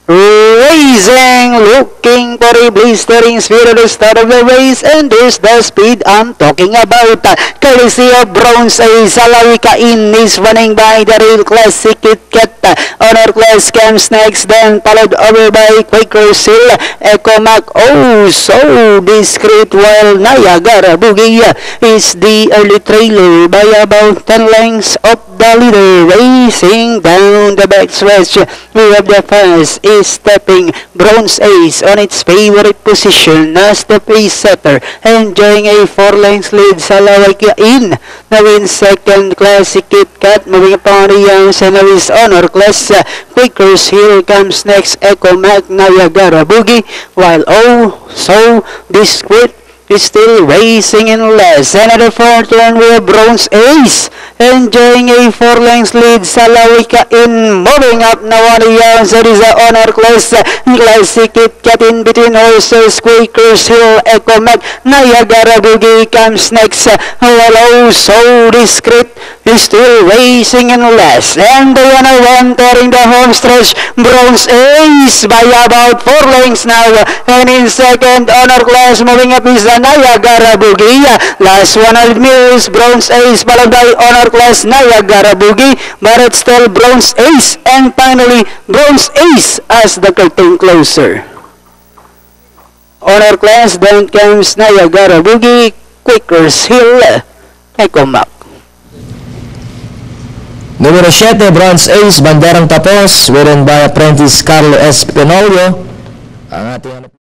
Racing, looking for a blistering speed at the start of the race, and there's the speed I'm talking about. Courtesy of Bronze Ace, Alawika in is running by the Rail Classic Kit Kat. Honor Class comes next, then followed over by Quaker Seal, Echo Mac, oh so discreet, while Niagara Boogie is the early trailer by about 10 lengths of the leader. Racing down the backstretch, we have the first is stepping Bronze Ace on its favorite position as the pace setter, enjoying a 4 lengths lead. Salawika in now in second, Classic Kit Kat moving upon the young Senaris Honor Class. Quakers Hill comes next, Echo Mac, Niagara Boogie, while oh so discreet is still racing in last. Another fourth turn with Bronze Ace enjoying a 4 lengths lead. Salawika in moving up now on the young Sarisa Honor Class. Classic Kit Kat in between horses. Quakers Hill, Echo Mac, Niagara Boogie comes next, while oh so discreet is still racing in last. And the one entering the home stretch, Bronze Ace by about 4 lengths now. And in second, Honor Class moving up is Niagara Boogie. Last 100 meters, Bronze Ace followed by Honor Class, Niagara Boogie, but it's still Bronze Ace, and finally Bronze Ace as the curtain closer. Honor Class, then comes Niagara Boogie, Quakers Hill, Echo Mac. Numero 7, Bronze Ace, banderang tapos, written by Apprentice Carlo S. Penolio. Ang ating